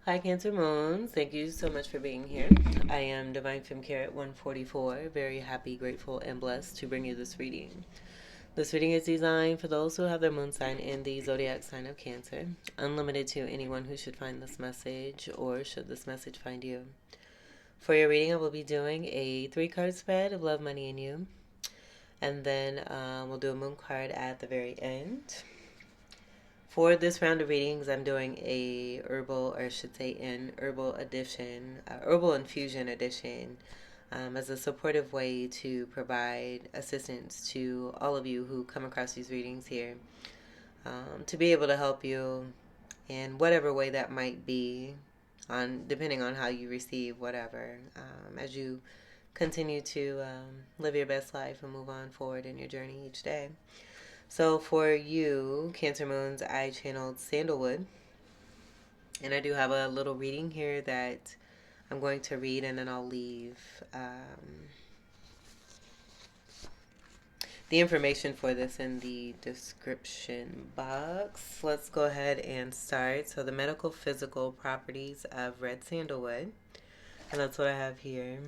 Hi, Cancer Moons. Thank you so much for being here. I am Divine Femme Carrot 144. Very happy, grateful, and blessed to bring you this reading. This reading is designed for those who have their moon sign in the zodiac sign of Cancer, unlimited to anyone who should find this message or should this message find you. For your reading, I will be doing a 3 card spread of love, money, and you. And then we'll do a moon card at the very end. For this round of readings, I'm doing a herbal, or I should say an herbal edition, herbal infusion edition, as a supportive way to provide assistance to all of you who come across these readings here, to be able to help you in whatever way that might be, on depending on how you receive whatever, as you continue to live your best life and move on forward in your journey each day. So for you, Cancer Moons, I channeled Sandalwood. And I do have a little reading here that I'm going to read, and then I'll leave the information for this in the description box. Let's go ahead and start. So the medical physical properties of red sandalwood. And that's what I have here.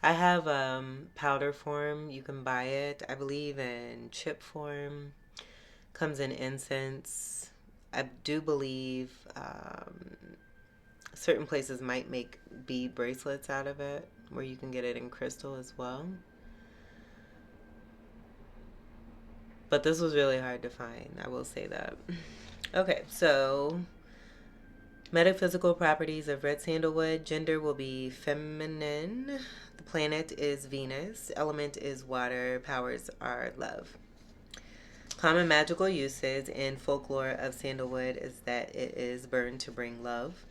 I have powder form. You can buy it, I believe, in chip form. Comes in incense. I do believe certain places might make bead bracelets out of it, where you can get it in crystal as well. But this was really hard to find, I will say that. Okay, so metaphysical properties of red sandalwood. Gender will be feminine. The planet is Venus. Element is water. Powers are love. Common magical uses in folklore of sandalwood is that it is burned to bring love.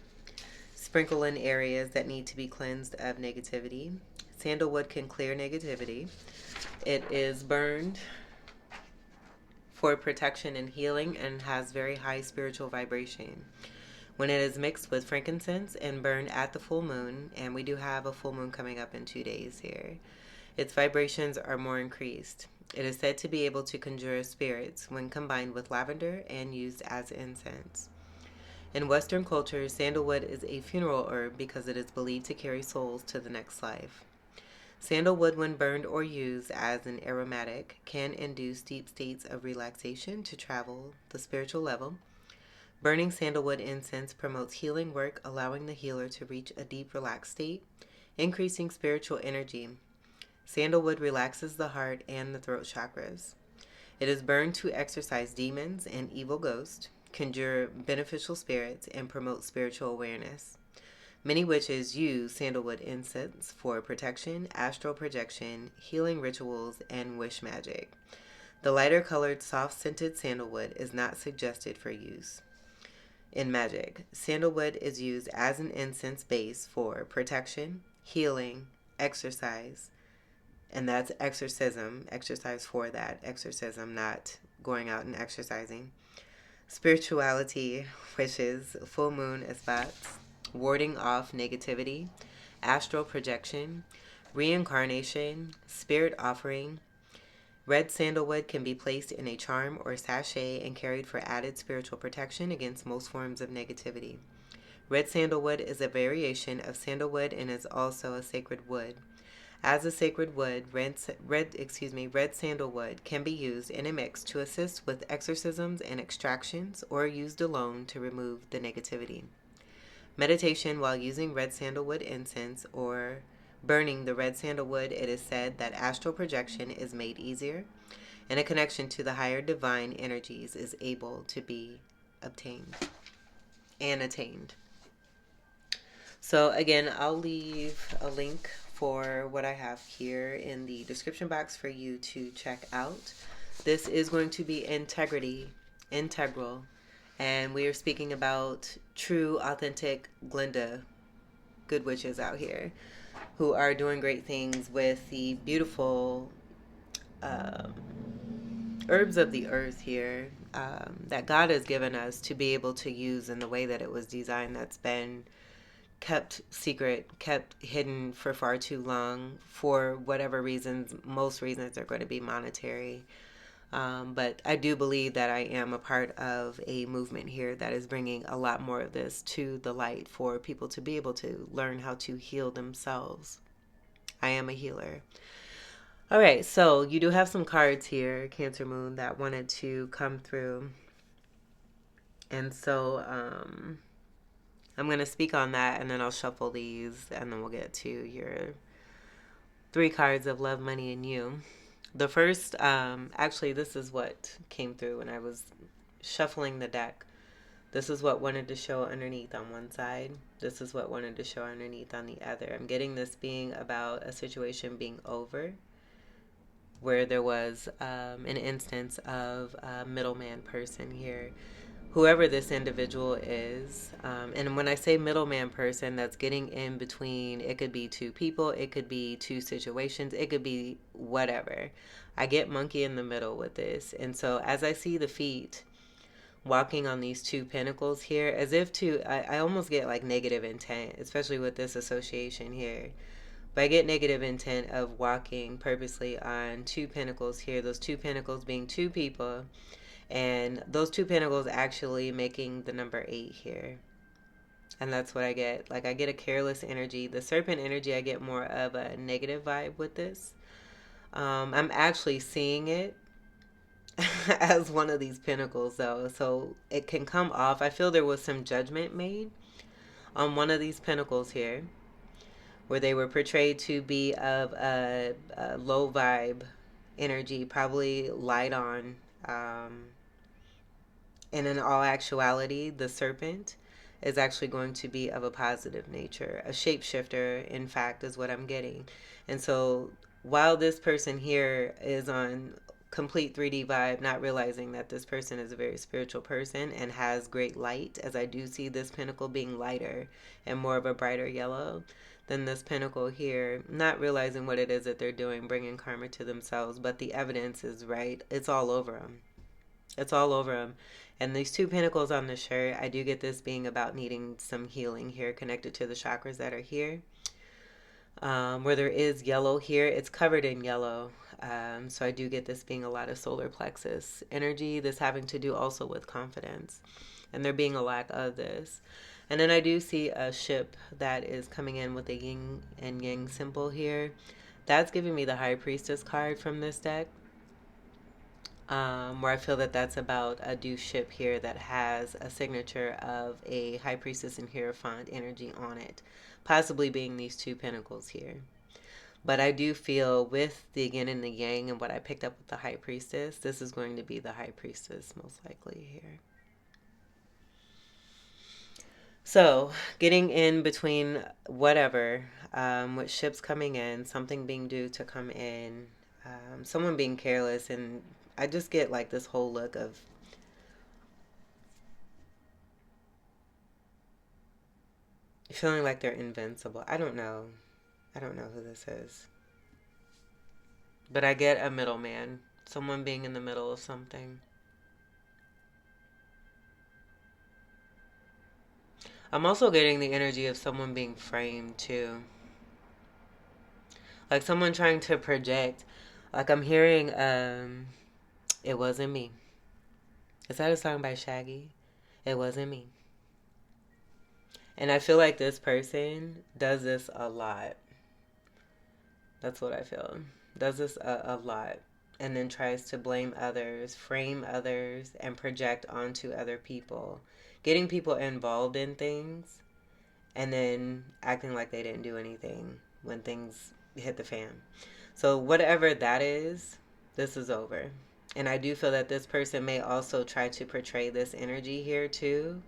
Sprinkle in areas that need to be cleansed of negativity. Sandalwood can clear negativity. It is burned for protection and healing and has very high spiritual vibration. When it is mixed with frankincense and burned at the full moon, and we do have a full moon coming up in 2 days here, its vibrations are more increased. It is said to be able to conjure spirits when combined with lavender and used as incense. In Western culture, sandalwood is a funeral herb because it is believed to carry souls to the next life. Sandalwood, when burned or used as an aromatic, can induce deep states of relaxation to travel the spiritual level. Burning sandalwood incense promotes healing work, allowing the healer to reach a deep, relaxed state, increasing spiritual energy. Sandalwood relaxes the heart and the throat chakras. It is burned to exorcise demons and evil ghosts, conjure beneficial spirits, and promote spiritual awareness. Many witches use sandalwood incense for protection, astral projection, healing rituals, and wish magic. The lighter colored, soft scented sandalwood is not suggested for use in magic. Sandalwood is used as an incense base for protection, healing, exercise, and that's exorcism. Exercise for that exorcism, not going out and exercising. Spirituality, wishes, full moon spots, warding off negativity, astral projection, reincarnation, spirit offering. Red sandalwood can be placed in a charm or sachet and carried for added spiritual protection against most forms of negativity. Red sandalwood is a variation of sandalwood and is also a sacred wood. As a sacred wood, red sandalwood can be used in a mix to assist with exorcisms and extractions, or used alone to remove the negativity. Meditation while using red sandalwood incense or burning the red sandalwood, it is said that astral projection is made easier and a connection to the higher divine energies is able to be obtained and attained. So again, I'll leave a link for what I have here in the description box for you to check out. This is going to be integral, and we are speaking about true, authentic Glinda good witches out here who are doing great things with the beautiful herbs of the earth here, that God has given us to be able to use in the way that it was designed, that's been kept secret, kept hidden for far too long for whatever reasons. Most reasons are going to be monetary. But I do believe that I am a part of a movement here that is bringing a lot more of this to the light for people to be able to learn how to heal themselves. I am a healer. All right, so you do have some cards here, Cancer Moon, that wanted to come through. And so I'm going to speak on that, and then I'll shuffle these, and then we'll get to your 3 cards of love, money, and you. The first, actually, this is what came through when I was shuffling the deck. This is what wanted to show underneath on one side. This is what wanted to show underneath on the other. I'm getting this being about a situation being over, where there was an instance of a middleman person here, whoever this individual is. And when I say middleman person, that's getting in between. It could be 2 people, it could be 2 situations, it could be whatever. I get monkey in the middle with this. And so as I see the feet walking on these 2 pentacles here, as if to, I almost get like negative intent, especially with this association here. But I get negative intent of walking purposely on 2 pentacles here, those 2 pentacles being 2 people, and those 2 pentacles actually making the number 8 here. And that's what I get. Like, I get a careless energy. The serpent energy, I get more of a negative vibe with this. I'm actually seeing it as one of these pentacles, though. So it can come off. I feel there was some judgment made on one of these pentacles here, where they were portrayed to be of a low vibe energy, probably light on. And in all actuality, the serpent is actually going to be of a positive nature. A shapeshifter, in fact, is what I'm getting. And so while this person here is on complete 3D vibe, not realizing that this person is a very spiritual person and has great light, as I do see this pentacle being lighter and more of a brighter yellow than this pentacle here, not realizing what it is that they're doing, bringing karma to themselves, but the evidence is right. It's all over them. It's all over them. And these 2 pentacles on the shirt, I do get this being about needing some healing here connected to the chakras that are here. Where there is yellow here, it's covered in yellow. So I do get this being a lot of solar plexus energy. This having to do also with confidence. And there being a lack of this. And then I do see a ship that is coming in with a yin and yang symbol here. That's giving me the High Priestess card from this deck. Where I feel that that's about a due ship here that has a signature of a High Priestess and Hierophant energy on it, possibly being these 2 pentacles here. But I do feel with the yin and the yang and what I picked up with the High Priestess, this is going to be the High Priestess most likely here. So getting in between whatever, with ships coming in, something being due to come in, someone being careless, and I just get like this whole look of feeling like they're invincible. I don't know. I don't know who this is. But I get a middleman. Someone being in the middle of something. I'm also getting the energy of someone being framed too. Like someone trying to project. Like I'm hearing, it wasn't me. Is that a song by Shaggy? It wasn't me. And I feel like this person does this a lot. That's what I feel. Does this a lot. And then tries to blame others, frame others, and project onto other people. Getting people involved in things and then acting like they didn't do anything when things hit the fan. So whatever that is, this is over. And I do feel that this person may also try to portray this energy here too.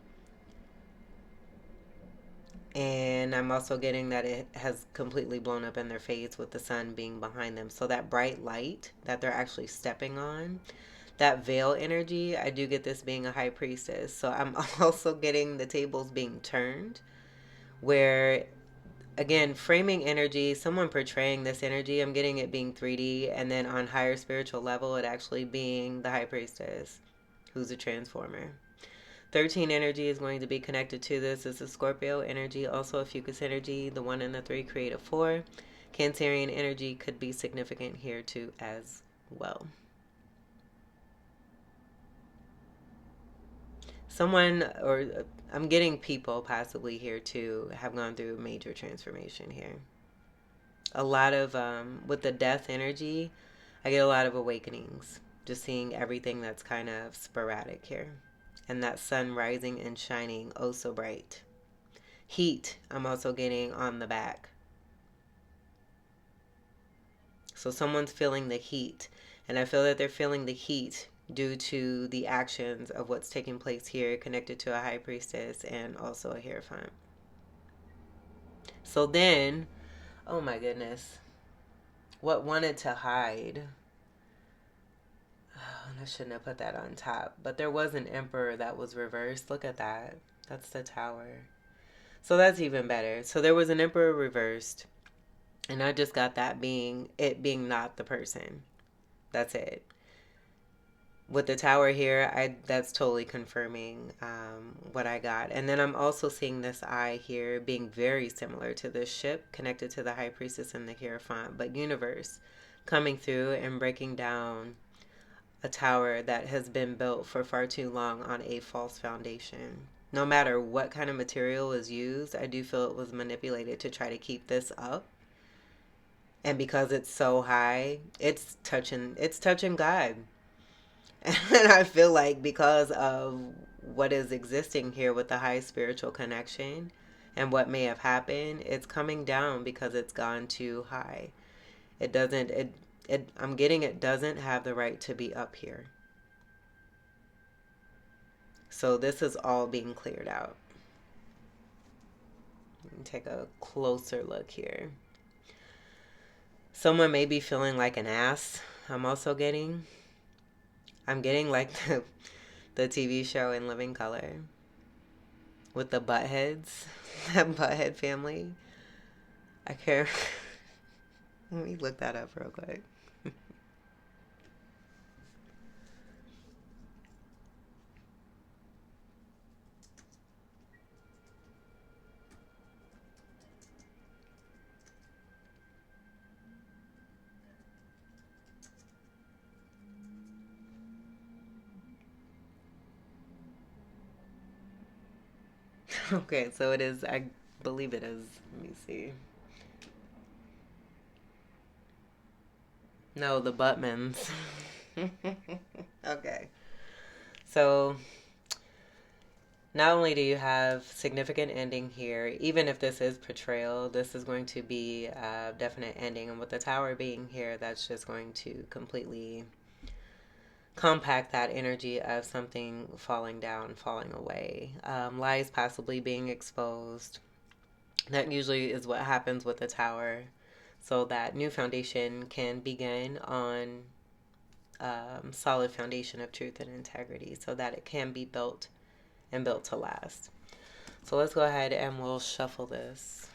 And I'm also getting that it has completely blown up in their face with the sun being behind them. So that bright light that they're actually stepping on, that veil energy, I do get this being a high priestess. So I'm also getting the tables being turned where, again, framing energy, someone portraying this energy, I'm getting it being 3D, and then on higher spiritual level, it actually being the high priestess, who's a transformer. 13 energy is going to be connected to this. It's a Scorpio energy, also a Fucus energy. The 1 and the 3 create a 4. Cancerian energy could be significant here too as well. Someone, or I'm getting people possibly here too, have gone through major transformation here. A lot of, with the death energy, I get a lot of awakenings. Just seeing everything that's kind of sporadic here. And that sun rising and shining oh so bright. Heat, I'm also getting on the back. So someone's feeling the heat. And I feel that they're feeling the heat due to the actions of what's taking place here, connected to a high priestess and also a Hierophant. So then, oh my goodness, what wanted to hide? Oh, and I shouldn't have put that on top. But there was an Emperor that was reversed. Look at that. That's the Tower. So that's even better. So there was an Emperor reversed. And I just got that being, it being not the person. That's it. With the Tower here, that's totally confirming what I got. And then I'm also seeing this eye here being very similar to this ship connected to the High Priestess and the Hierophant, but universe coming through and breaking down a tower that has been built for far too long on a false foundation. No matter what kind of material was used, I do feel it was manipulated to try to keep this up. And because it's so high, it's touching God. And I feel like because of what is existing here with the high spiritual connection and what may have happened, it's coming down because it's gone too high. It doesn't, I'm getting it doesn't have the right to be up here. So this is all being cleared out. Take a closer look here. Someone may be feeling like an ass. I'm getting like the TV show In Living Color with the buttheads, that butthead family. I can't. Let me look that up real quick. Okay, so it is, I believe it is. Let me see. No, the Buttmans. Okay. So not only do you have significant ending here, even if this is portrayal, this is going to be a definite ending. And with the Tower being here, that's just going to completely compact that energy of something falling down, falling away. Lies possibly being exposed. That usually is what happens with the Tower. So that new foundation can begin on solid foundation of truth and integrity so that it can be built and built to last. So let's go ahead and we'll shuffle this.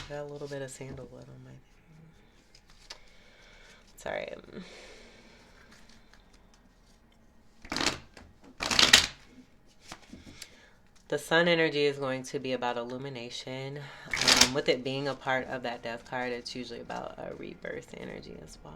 Got a little bit of sandalwood on my thing. Sorry. The sun energy is going to be about illumination. With it being a part of that death card, it's usually about a rebirth energy as well.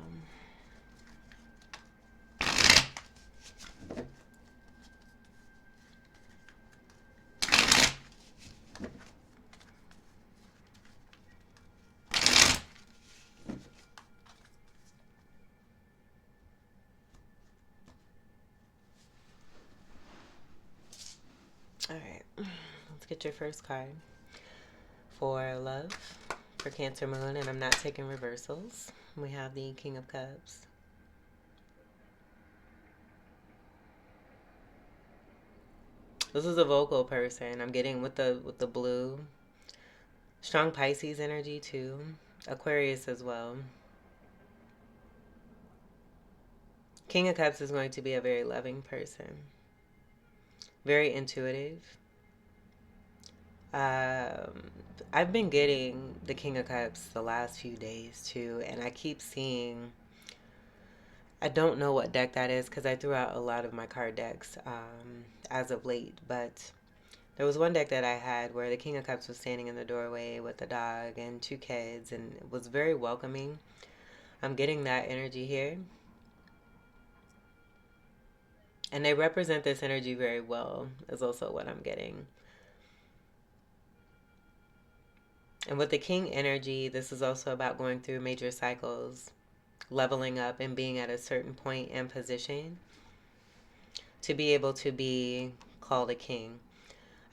All right, let's get your first card for love, for Cancer Moon, and I'm not taking reversals. We have the King of Cups. This is a vocal person. I'm getting with the blue. Strong Pisces energy too. Aquarius as well. King of Cups is going to be a very loving person. Very intuitive. I've been getting the King of Cups the last few days too, and I keep seeing, I don't know what deck that is because I threw out a lot of my card decks as of late, but there was one deck that I had where the King of Cups was standing in the doorway with a dog and two kids, and it was very welcoming. I'm getting that energy here. And they represent this energy very well, is also what I'm getting. And with the King energy, this is also about going through major cycles, leveling up, and being at a certain point and position to be able to be called a king.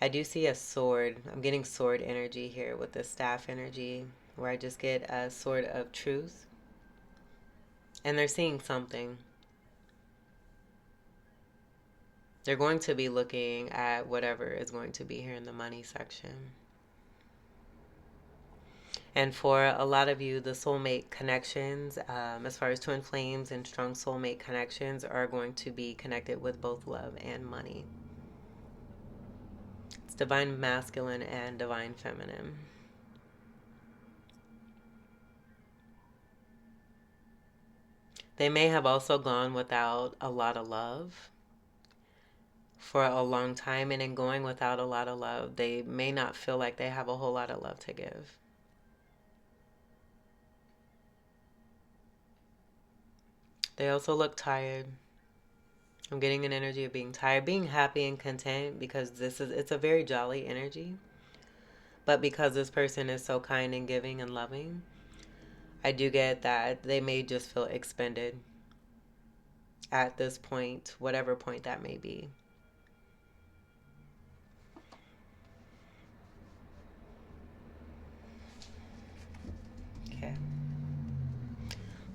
I do see a sword. I'm getting sword energy here with the staff energy, where I just get a sword of truth. And they're seeing something. They're going to be looking at whatever is going to be here in the money section. And for a lot of you, the soulmate connections, as far as twin flames and strong soulmate connections, are going to be connected with both love and money. It's divine masculine and divine feminine. They may have also gone without a lot of love for a long time, and in going without a lot of love, they may not feel like they have a whole lot of love to give. They also look tired. I'm getting an energy of being tired, being happy and content, because it's a very jolly energy. But because this person is so kind and giving and loving, I do get that they may just feel expended at this point, whatever point that may be. Okay.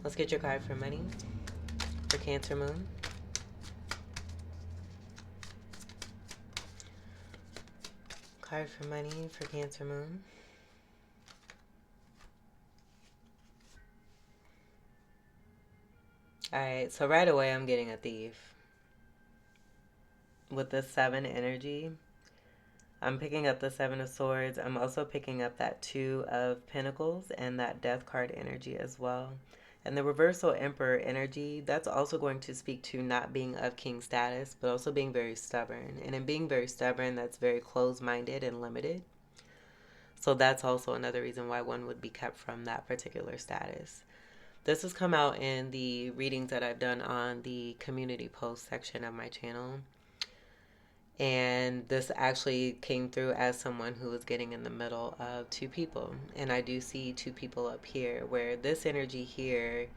Let's get your card for money for Cancer Moon. Card for money for Cancer Moon. Alright, so right away I'm getting a thief. With the 7 energy, I'm picking up the 7 of Swords. I'm also picking up that 2 of Pentacles and that Death card energy as well. And the Reversal Emperor energy, that's also going to speak to not being of king status, but also being very stubborn. And in being very stubborn, that's very closed-minded and limited. So that's also another reason why one would be kept from that particular status. This has come out in the readings that I've done on the community post section of my channel. And this actually came through as someone who was getting in the middle of 2 people. And I do see 2 people up here, where this energy here,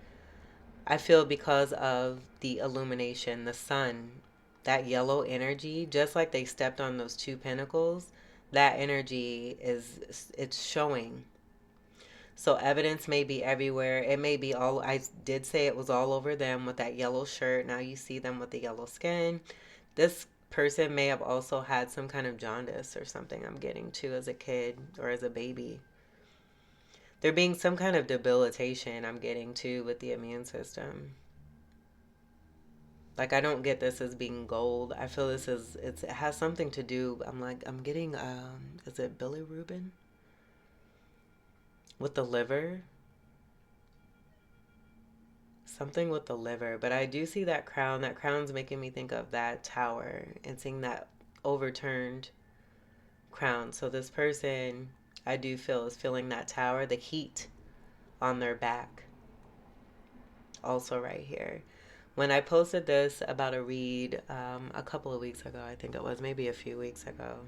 I feel because of the illumination, the sun, that yellow energy, just like they stepped on those 2 pentacles, that energy it's showing. So evidence may be everywhere. It may be all, I did say it was all over them with that yellow shirt. Now you see them with the yellow skin. This person may have also had some kind of jaundice or something, I'm getting to, as a kid or as a baby. There being some kind of debilitation, I'm getting to, with the immune system. Like, I don't get this as being gold. I feel this is, it has something to do, I'm getting, is it bilirubin? With the liver? Something with the liver. But I do see that crown. That crown's making me think of that tower and seeing that overturned crown. So this person, I do feel, is feeling that tower, the heat on their back. Also right here. When I posted this about a read a couple of weeks ago, I think it was, maybe a few weeks ago,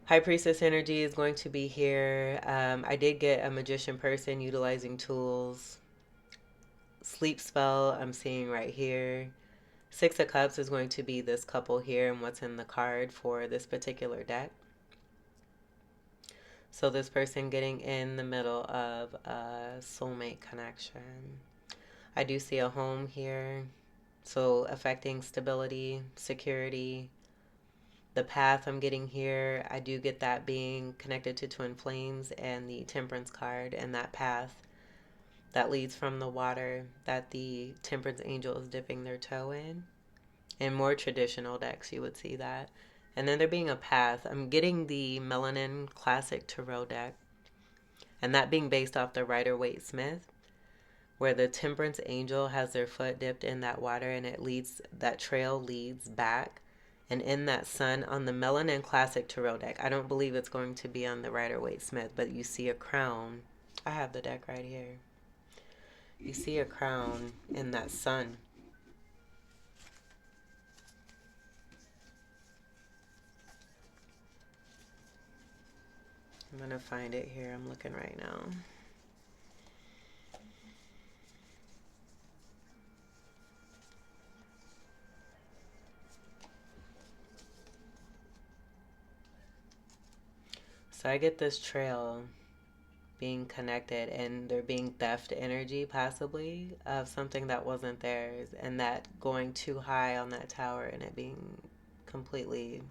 High Priestess energy is going to be here. I did get a magician person utilizing tools. Sleep spell I'm seeing right here. 6 of Cups is going to be this couple here and what's in the card for this particular deck. So this person getting in the middle of a soulmate connection. I do see a home here. So affecting stability, security. The path I'm getting here, I do get that being connected to twin flames and the temperance card, and that path that leads from the water that the temperance angel is dipping their toe in. In more traditional decks, you would see that. And then there being a path. I'm getting the Melanin Classic Tarot deck, and that being based off the Rider-Waite-Smith, where the temperance angel has their foot dipped in that water, and it leads, that trail leads back. And in that sun, on the Melanin Classic Tarot deck, I don't believe it's going to be on the Rider-Waite-Smith, but you see a crown. I have the deck right here. You see a crown in that sun. I'm going to find it here. I'm looking right now. So I get this trail being connected and there being theft energy possibly of something that wasn't theirs, and that going too high on that tower and it being completely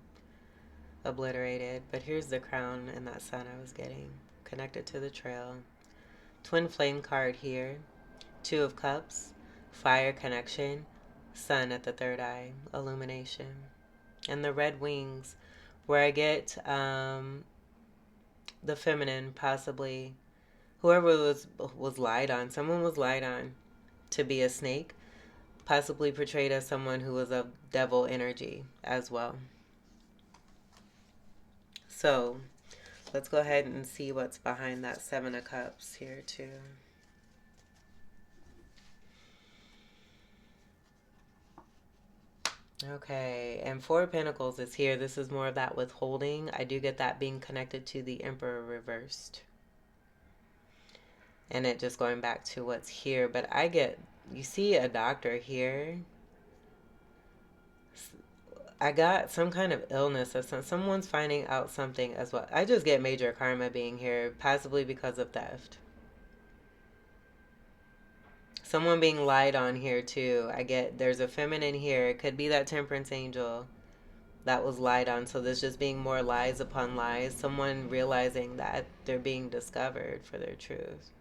obliterated. But here's the crown and that sun I was getting connected to the trail. Twin flame card here. Two of cups. Fire connection. Sun at the third eye. Illumination. And the red wings where I get the feminine, possibly whoever was lied on. Someone was lied on to be a snake, possibly portrayed as someone who was of devil energy as well. So let's go ahead and see what's behind that Seven of Cups here too. Okay, and Four of Pentacles is here. This is more of that withholding. I do get that being connected to the Emperor reversed. And it just going back to what's here. But I get, you see a doctor here. I got some kind of illness of someone's finding out something as well. I just get major karma being here, possibly because of theft. Someone being lied on here too. I get there's a feminine here. It could be that temperance angel that was lied on. So there's just being more lies upon lies. Someone realizing that they're being discovered for their truth.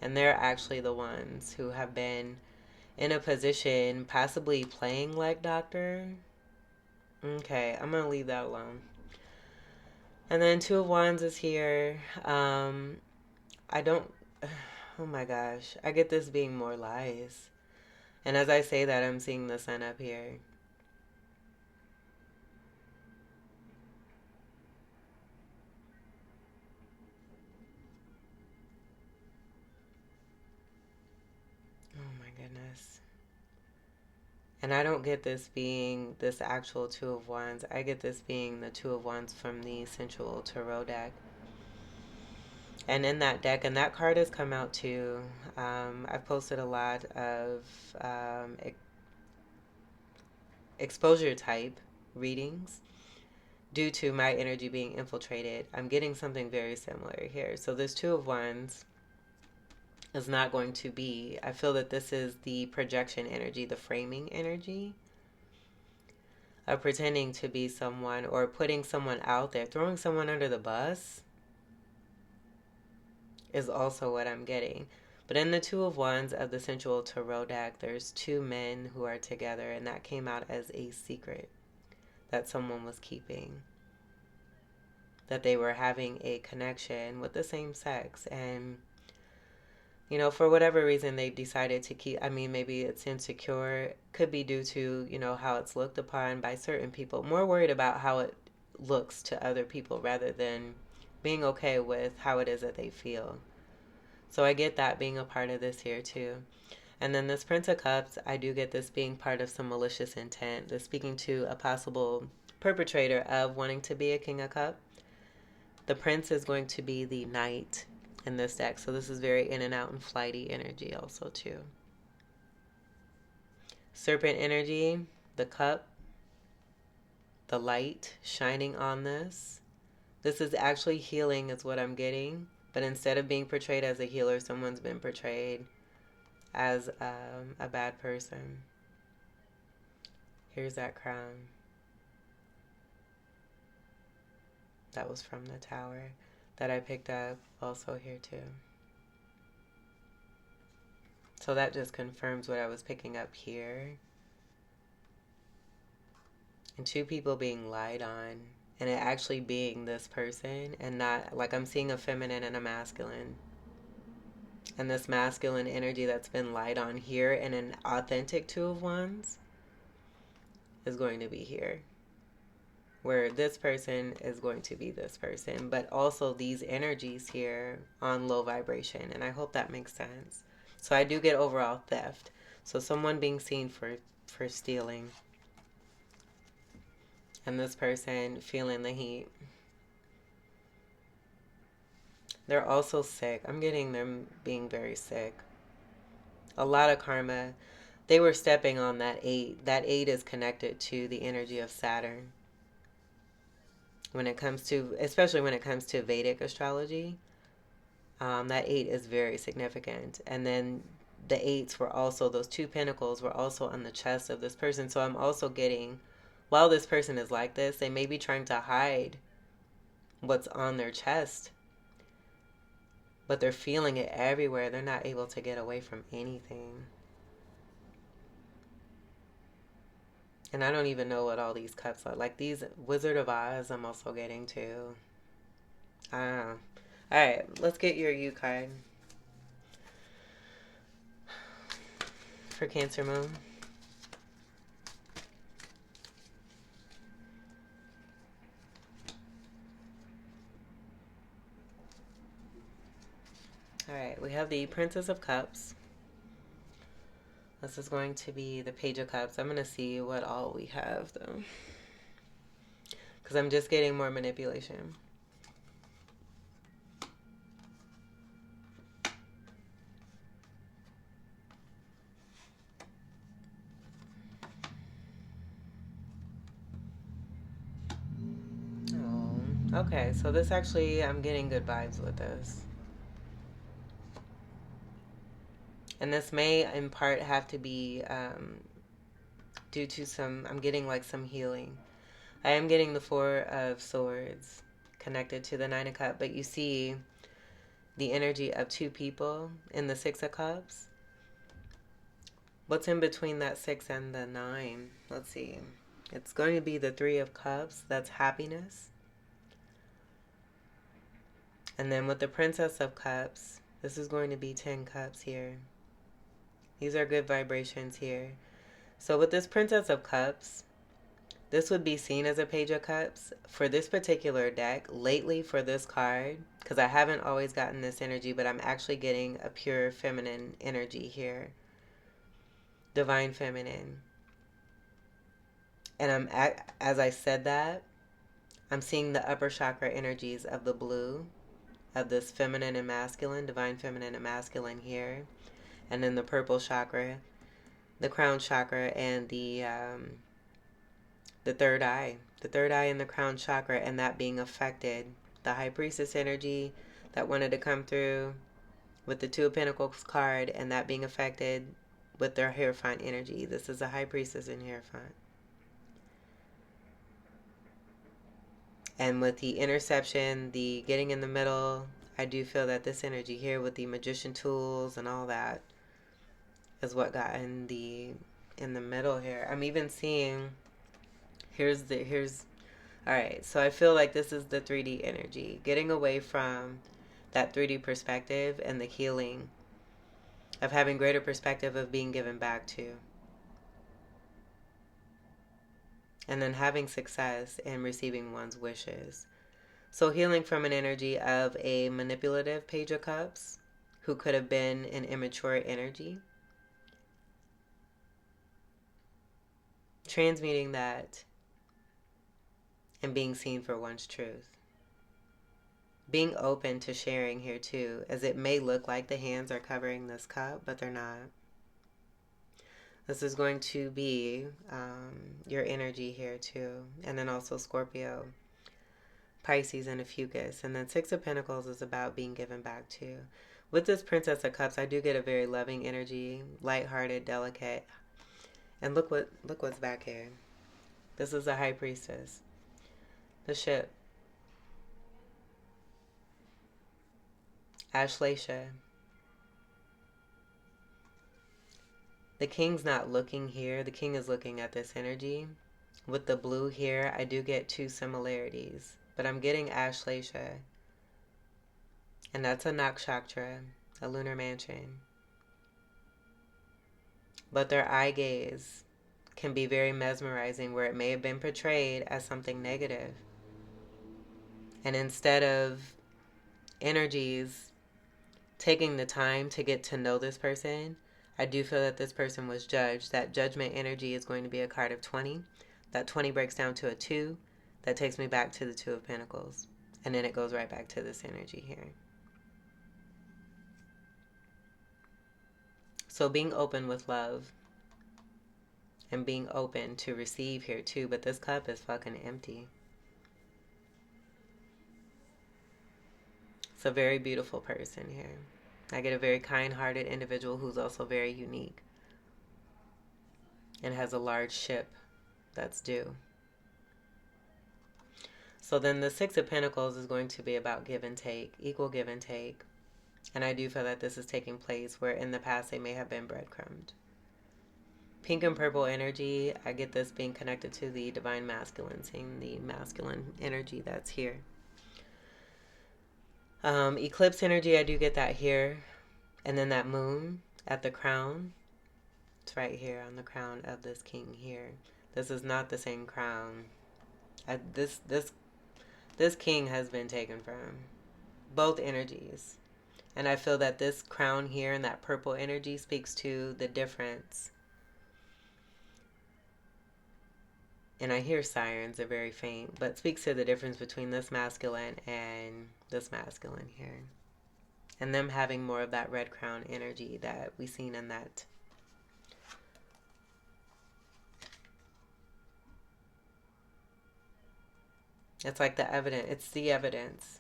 And they're actually the ones who have been in a position possibly playing like doctor. Okay, I'm going to leave that alone. And then Two of Wands is here. I don't... Oh my gosh. I get this being more lies. And as I say that, I'm seeing the sun up here. Oh my goodness. And I don't get this being this actual Two of Wands. I get this being the Two of Wands from the Sensual Tarot deck. And in that deck, and that card has come out too. I've posted a lot of exposure type readings due to my energy being infiltrated. I'm getting something very similar here. So this Two of Wands is not going to be, I feel that this is the projection energy, the framing energy of pretending to be someone or putting someone out there, throwing someone under the bus is also what I'm getting. But in the Two of Wands of the Sensual Tarot deck, there's two men who are together, and that came out as a secret that someone was keeping. That they were having a connection with the same sex. And, you know, for whatever reason, they've decided to keep, I mean, maybe it's insecure. Could be due to, you know, how it's looked upon by certain people. More worried about how it looks to other people rather than being okay with how it is that they feel. So I get that being a part of this here too. And then this Prince of Cups, I do get this being part of some malicious intent. This speaking to a possible perpetrator of wanting to be a King of Cups. The Prince is going to be the Knight in this deck. So this is very in and out and flighty energy also too. Serpent energy, the Cup, the light shining on this. This is actually healing is what I'm getting. But instead of being portrayed as a healer, someone's been portrayed as a bad person. Here's that crown. That was from the tower that I picked up also here too. So that just confirms what I was picking up here. And two people being lied on. And it actually being this person and not, like I'm seeing a feminine and a masculine. And this masculine energy that's been lied on here in an authentic Two of Wands is going to be here. Where this person is going to be this person. But also these energies here on low vibration. And I hope that makes sense. So I do get overall theft. So someone being seen for stealing. And this person feeling the heat. They're also sick. I'm getting them being very sick. A lot of karma. They were stepping on that eight. That eight is connected to the energy of Saturn. When it comes to, especially when it comes to Vedic astrology, that eight is very significant. And then the eights were also, those two pentacles were also on the chest of this person. So I'm also getting, while this person is like this, they may be trying to hide what's on their chest, but they're feeling it everywhere. They're not able to get away from anything. And I don't even know what all these cups are. Like these Wizard of Oz, I'm also getting too. Ah. Alright, let's get your U card for Cancer Moon. Alright, we have the Princess of Cups. This is going to be the Page of Cups. I'm going to see what all we have, though. Because I'm just getting more manipulation. Oh, okay. So this actually, I'm getting good vibes with this. And this may, in part, have to be due to some, I'm getting like some healing. I am getting the Four of Swords connected to the Nine of Cups, but you see the energy of two people in the Six of Cups. What's in between that 6 and the 9? Let's see. It's going to be the Three of Cups. That's happiness. And then with the Princess of Cups, this is going to be 10 Cups here. These are good vibrations here. So with this Princess of Cups, this would be seen as a Page of Cups. For this particular deck, lately for this card, because I haven't always gotten this energy, but I'm actually getting a pure feminine energy here. Divine feminine. And as I said that, I'm seeing the upper chakra energies of the blue, of this feminine and masculine, divine feminine and masculine here. And then the purple chakra, the crown chakra, and the third eye. The third eye and the crown chakra, and that being affected. The High Priestess energy that wanted to come through with the Two of Pentacles card, and that being affected with their Hierophant energy. This is a High Priestess and Hierophant. And with the interception, the getting in the middle, I do feel that this energy here with the magician tools and all that is what got in the middle here. I'm even seeing here's all right, so I feel like this is the 3D energy, getting away from that 3D perspective and the healing of having greater perspective of being given back to. And then having success in receiving one's wishes. So healing from an energy of a manipulative Page of Cups who could have been an immature energy. Transmuting that and being seen for one's truth. Being open to sharing here too, as it may look like the hands are covering this cup, but they're not. This is going to be your energy here too. And then also Scorpio, Pisces, and a Fucus. And then Six of Pentacles is about being given back to. With this Princess of Cups, I do get a very loving energy, lighthearted, delicate. And look what's back here. This is a High Priestess. The ship. Ashleisha. The king's not looking here. The king is looking at this energy. With the blue here, I do get two similarities. But I'm getting Ashleisha. And that's a nakshatra, a lunar mansion. But their eye gaze can be very mesmerizing, where it may have been portrayed as something negative. And instead of energies taking the time to get to know this person, I do feel that this person was judged. That judgment energy is going to be a card of 20. That 20 breaks down to a 2. That takes me back to the Two of Pentacles. And then it goes right back to this energy here. So being open with love and being open to receive here too. But this cup is fucking empty. It's a very beautiful person here. I get a very kind-hearted individual who's also very unique and has a large ship that's due. So then the Six of Pentacles is going to be about give and take, equal give and take. And I do feel that this is taking place where in the past they may have been breadcrumbed. Pink and purple energy, I get this being connected to the divine masculine, seeing the masculine energy that's here. Eclipse energy, I do get that here. And then that moon at the crown. It's right here on the crown of this king here. This is not the same crown. This king has been taken from both energies. And I feel that this crown here and that purple energy speaks to the difference. And I hear sirens, they're very faint, but speaks to the difference between this masculine and this masculine here. And them having more of that red crown energy that we seen in that. It's like the evidence. It's the evidence.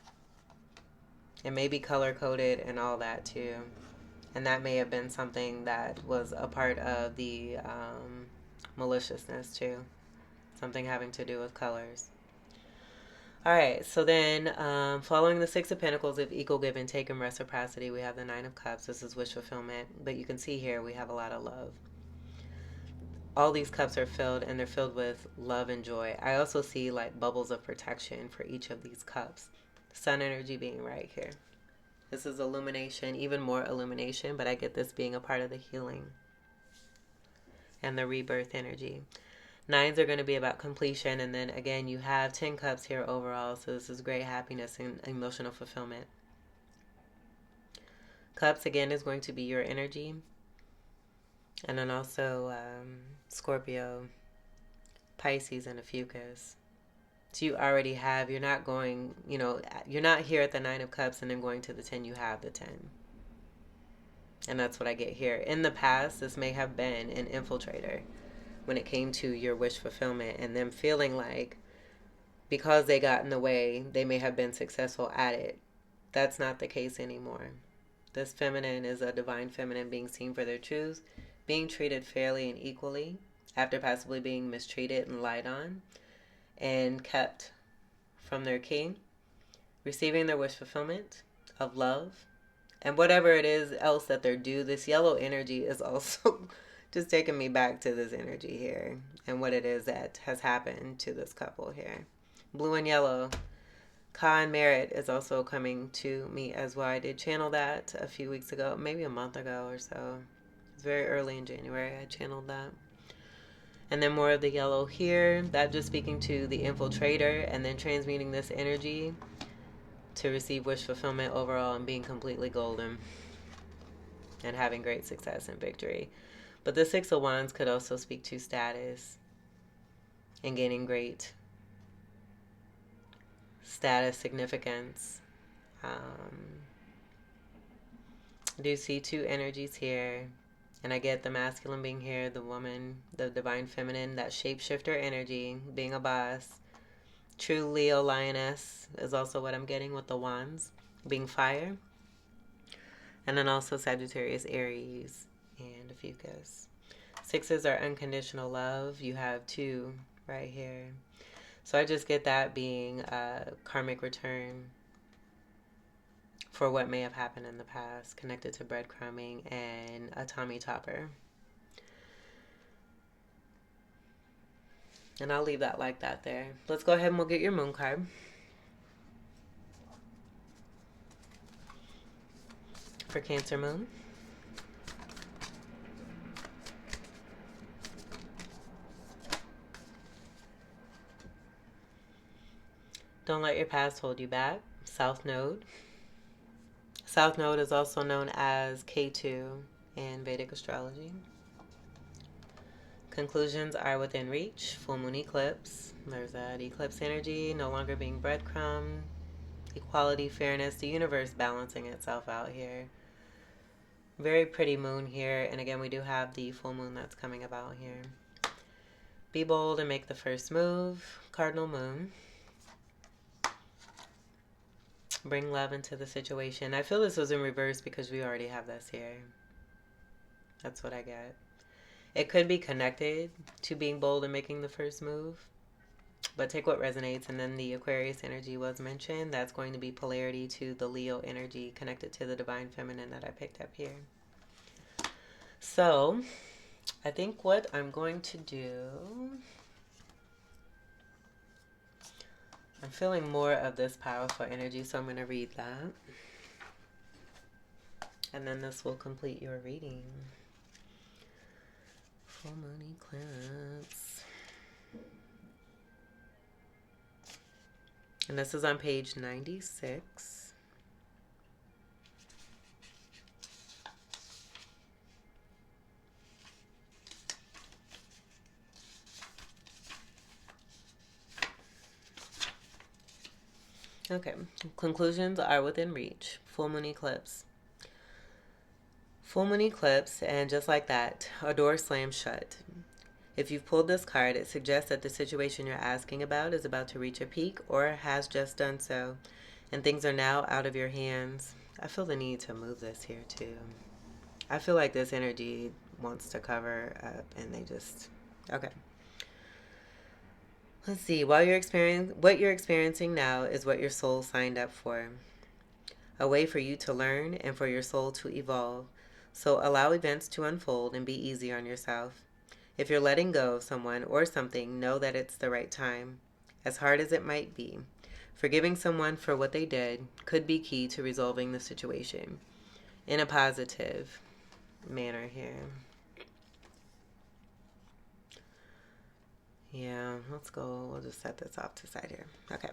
It may be color-coded and all that too. And that may have been something that was a part of the maliciousness too. Something having to do with colors. Alright, so then following the Six of Pentacles of equal give and take and reciprocity, we have the Nine of Cups. This is wish fulfillment. But you can see here we have a lot of love. All these cups are filled, and they're filled with love and joy. I also see like bubbles of protection for each of these cups. Sun energy being right here. This is illumination, even more illumination, but I get this being a part of the healing and the rebirth energy. Nines are going to be about completion, and then again you have 10 cups here overall, so this is great happiness and emotional fulfillment. Cups again is going to be your energy, and then also Scorpio, Pisces, and a Fucus. So you already have, you're not going, you're not here at the Nine of Cups and then going to the 10, you have the 10. And that's what I get here. In the past, this may have been an infiltrator when it came to your wish fulfillment, and them feeling like because they got in the way, they may have been successful at it. That's not the case anymore. This feminine is a divine feminine being seen for their truths, being treated fairly and equally after possibly being mistreated and lied on and kept from their king, receiving their wish fulfillment of love and whatever it is else that they're due. This yellow energy is also just taking me back to this energy here and what it is that has happened to this couple here. Blue and yellow. Ka and Merit is also coming to me as well. I did channel that a few weeks ago, maybe a month ago or so. It's very early in January I channeled that. And then more of the yellow here. That just speaking to the infiltrator and then transmuting this energy to receive wish fulfillment overall and being completely golden and having great success and victory. But the Six of Wands could also speak to status and gaining great status, significance. I do see two energies here. And I get the masculine being here, the woman, the divine feminine, that shapeshifter energy, being a boss. True Leo lioness is also what I'm getting with the wands, being fire. And then also Sagittarius, Aries, and a Fucus. Sixes are unconditional love. You have two right here. So I just get that being a karmic return for what may have happened in the past, connected to breadcrumbing and a Tommy Topper. And I'll leave that like that there. Let's go ahead and we'll get your moon card. For Cancer moon. Don't let your past hold you back. South Node. South Node is also known as K2 in Vedic astrology. Conclusions are within reach. Full moon eclipse. There's that eclipse energy, no longer being breadcrumb. Equality, fairness, the universe balancing itself out here. Very pretty moon here. And again, we do have the full moon that's coming about here. Be bold and make the first move. Cardinal moon. Bring love into the situation. I feel this was in reverse because we already have this here. That's what I get. It could be connected to being bold and making the first move. But take what resonates. And then the Aquarius energy was mentioned. That's going to be polarity to the Leo energy connected to the divine feminine that I picked up here. So I think what I'm going to do, I'm feeling more of this powerful energy, so I'm going to read that. And then this will complete your reading. Full moon eclipse. And this is on page 96. Okay, conclusions are within reach. Full moon eclipse. Full moon eclipse, and just like that, a door slams shut. If you've pulled this card, it suggests that the situation you're asking about is about to reach a peak or has just done so, and things are now out of your hands. I feel the need to move this here too. I feel like this energy wants to cover up, and they just... Okay. Let's see. What you're experiencing now is what your soul signed up for. A way for you to learn and for your soul to evolve. So allow events to unfold and be easy on yourself. If you're letting go of someone or something, know that it's the right time, as hard as it might be. Forgiving someone for what they did could be key to resolving the situation in a positive manner here. Yeah, let's go. We'll just set this off to the side here. Okay.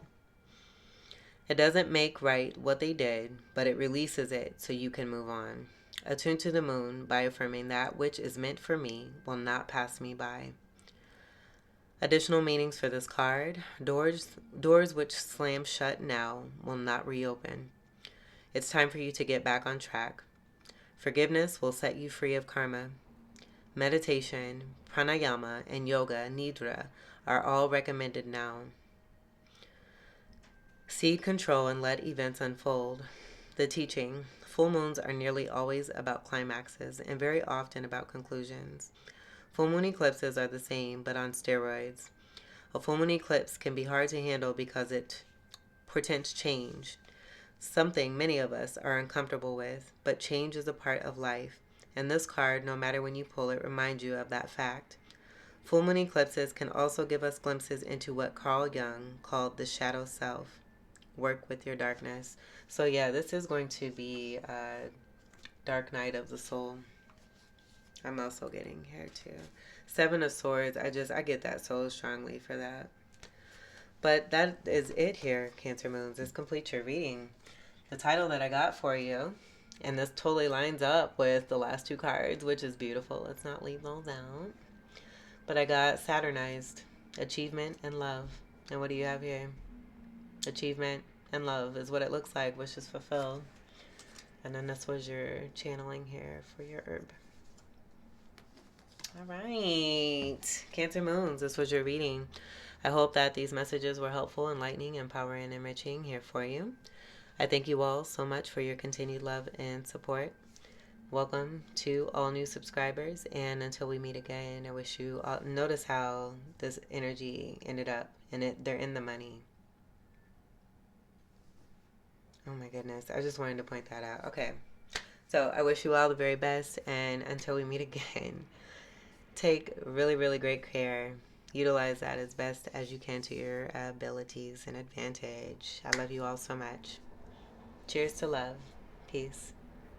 It doesn't make right what they did, but it releases it so you can move on. Attune to the moon by affirming that which is meant for me will not pass me by. Additional meanings for this card. Doors which slam shut now will not reopen. It's time for you to get back on track. Forgiveness will set you free of karma. Meditation, pranayama, and yoga, nidra, are all recommended now. Cede control and let events unfold. The teaching. Full moons are nearly always about climaxes and very often about conclusions. Full moon eclipses are the same, but on steroids. A full moon eclipse can be hard to handle because it portends change, something many of us are uncomfortable with, but change is a part of life. And this card, no matter when you pull it, reminds you of that fact. Full moon eclipses can also give us glimpses into what Carl Jung called the shadow self. Work with your darkness. So yeah, this is going to be a dark night of the soul. I'm also getting here too. Seven of Swords. I get that so strongly for that. But that is it here, Cancer Moons. This completes your reading. The title that I got for you, and this totally lines up with the last two cards, which is beautiful. Let's not leave those out. But I got Saturnized, Achievement and Love. And what do you have here? Achievement and love is what it looks like, wishes fulfilled. And then this was your channeling here for your herb. All right, Cancer Moons, this was your reading. I hope that these messages were helpful, enlightening, empowering, and enriching here for you. I thank you all so much for your continued love and support. Welcome to all new subscribers, and until we meet again, I wish you all... Notice how this energy ended up, and they're in the money. Oh my goodness, I just wanted to point that out. Okay, so I wish you all the very best, and until we meet again, take really, really great care. Utilize that as best as you can to your abilities and advantage. I love you all so much. Cheers to love. Peace.